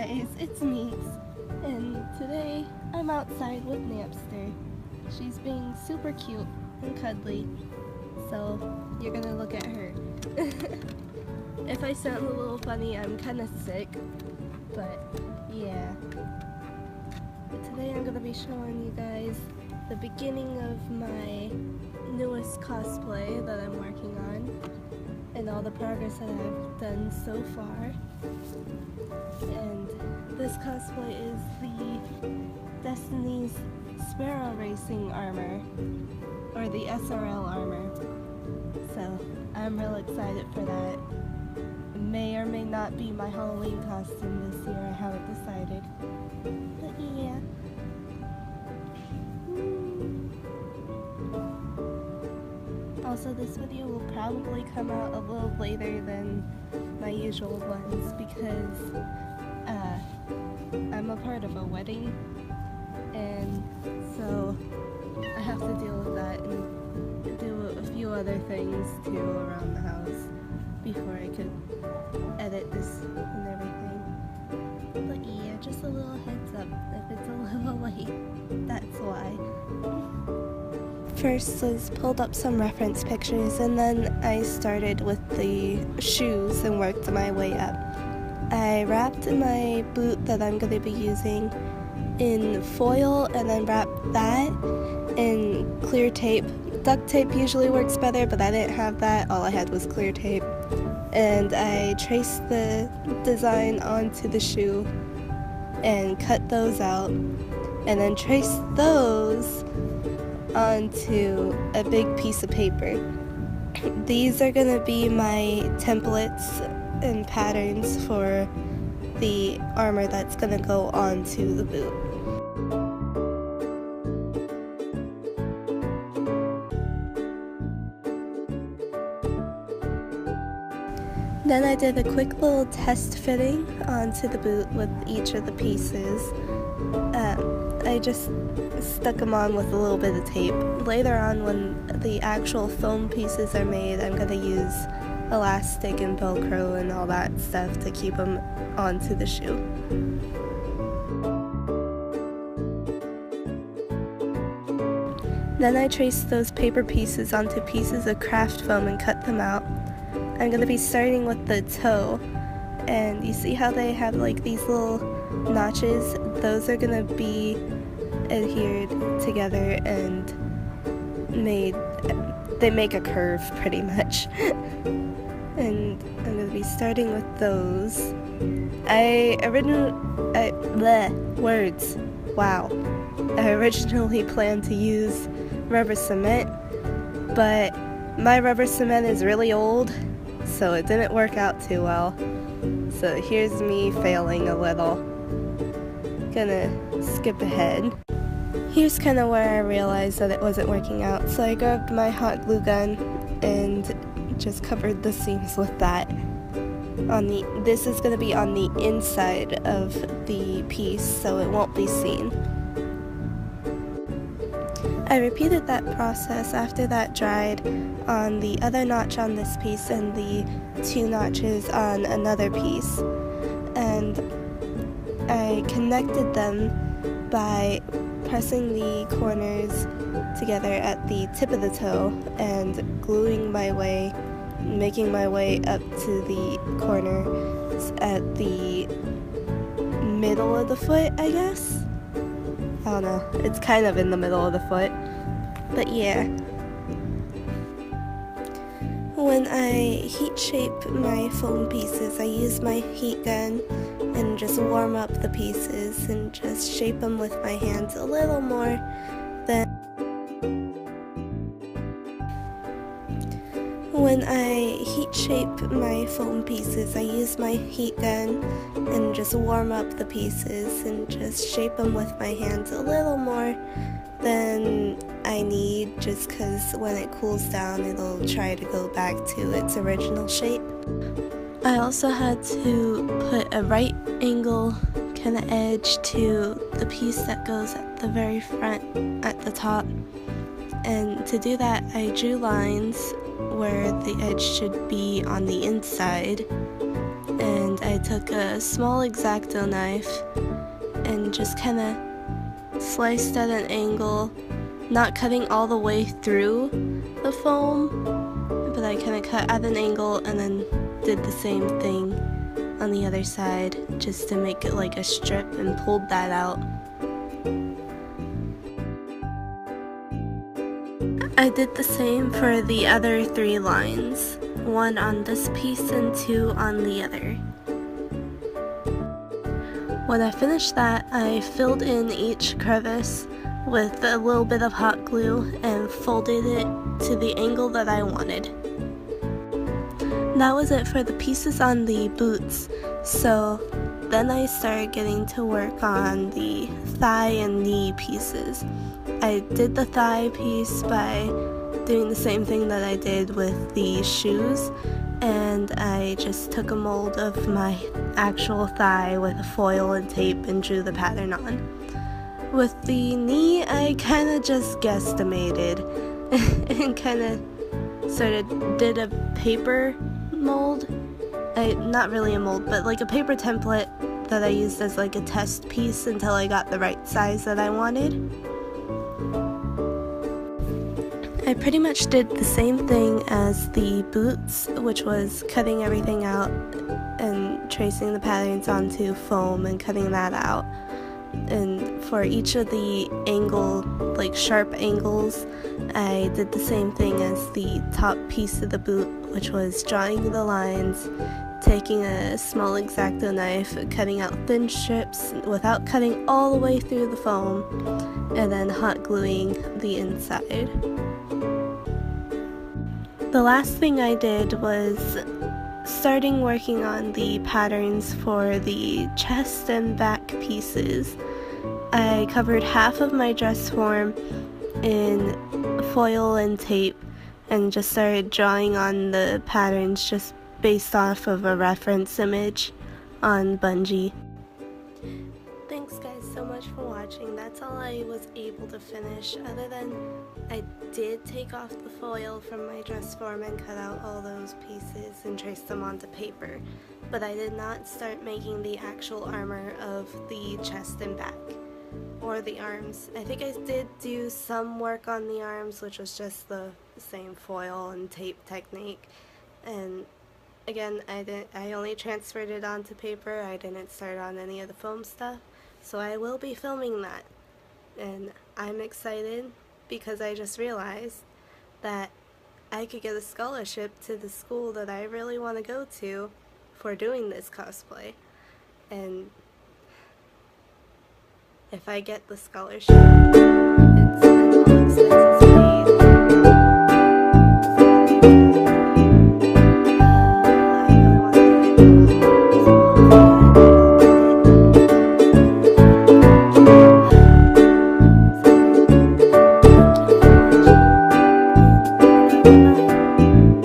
guys, it's Meeks, and today I'm outside with Napster. She's being super cute and cuddly, so you're gonna look at her. If I sound a little funny, I'm kinda sick, but yeah. Today I'm gonna be showing you guys the beginning of my newest cosplay that I'm working on, and all the progress that I've done so far. And this cosplay is the Destiny's Sparrow Racing armor, or the SRL armor. So I'm real excited for that. It may or may not be my Halloween costume this year, I haven't decided. But yeah. Also, this video will probably come out a little later than my usual ones because I'm a part of a wedding, and so I have to deal with that and do a few other things too around the house before I could edit this and everything. But yeah, just a little heads up, if it's a little late, that's why. First was pulled up some reference pictures, and then I started with the shoes and worked my way up. I wrapped my boot that I'm going to be using in foil, and then wrapped that in clear tape. Duct tape usually works better, but I didn't have that. All I had was clear tape. And I traced the design onto the shoe and cut those out, and then traced those onto a big piece of paper. These are going to be my templates and patterns for the armor that's going to go onto the boot. Then I did a quick little test fitting onto the boot with each of the pieces. I just stuck them on with a little bit of tape. Later on, when the actual foam pieces are made, I'm going to use elastic and Velcro and all that stuff to keep them onto the shoe. Then I traced those paper pieces onto pieces of craft foam and cut them out. I'm going to be starting with the toe, and you see how they have like these little notches? Those are going to be adhered together and they make a curve pretty much. And I'm going to be starting with those. I originally planned to use rubber cement, but my rubber cement is really old, so it didn't work out too well. So here's me failing a little. Gonna skip ahead. Here's kind of where I realized that it wasn't working out, so I grabbed my hot glue gun and just covered the seams with that. This is going to be on the inside of the piece, so it won't be seen. I repeated that process after that dried on the other notch on this piece and the two notches on another piece, and I connected them by pressing the corners together at the tip of the toe and gluing my way, making my way up to the corner at the middle of the foot, I guess? I don't know, it's kind of in the middle of the foot, but yeah. When I heat shape my foam pieces, I use my heat gun and just warm up the pieces and just shape them with my hands a little more than. When I heat shape my foam pieces, I use my heat gun and just warm up the pieces and just shape them with my hands a little more than I need, just because when it cools down it'll try to go back to its original shape. I also had to put a right angle kind of edge to the piece that goes at the very front at the top, and to do that I drew lines where the edge should be on the inside, and I took a small X-Acto knife and just kind of sliced at an angle, not cutting all the way through the foam, but I kind of cut at an angle and then did the same thing on the other side just to make it like a strip and pulled that out. I did the same for the other 3 lines, 1 on this piece and 2 on the other. When I finished that, I filled in each crevice with a little bit of hot glue and folded it to the angle that I wanted. That was it for the pieces on the boots, so then I started getting to work on the thigh and knee pieces. I did the thigh piece by doing the same thing that I did with the shoes, and I just took a mold of my actual thigh with a foil and tape and drew the pattern on. With the knee, I kind of just guesstimated and kind of sort of did a paper mold. Not really a mold, but like a paper template that I used as like a test piece until I got the right size that I wanted. I pretty much did the same thing as the boots, which was cutting everything out and tracing the patterns onto foam and cutting that out. And for each of the angle, like sharp angles, I did the same thing as the top piece of the boot, which was drawing the lines, taking a small X-Acto knife, cutting out thin strips without cutting all the way through the foam, and then hot gluing the inside. The last thing I did was starting working on the patterns for the chest and back pieces. I covered half of my dress form in foil and tape and just started drawing on the patterns just based off of a reference image on Bungee. Thanks guys so much for watching. That's all I was able to finish, other than I did take off the foil from my dress form and cut out all those pieces and trace them onto paper, but I did not start making the actual armor of the chest and back, or the arms. I think I did do some work on the arms, which was just the same foil and tape technique, and again, I only transferred it onto paper. I didn't start on any of the foam stuff, so I will be filming that, and I'm excited because I just realized that I could get a scholarship to the school that I really want to go to for doing this cosplay. And if I get the scholarship,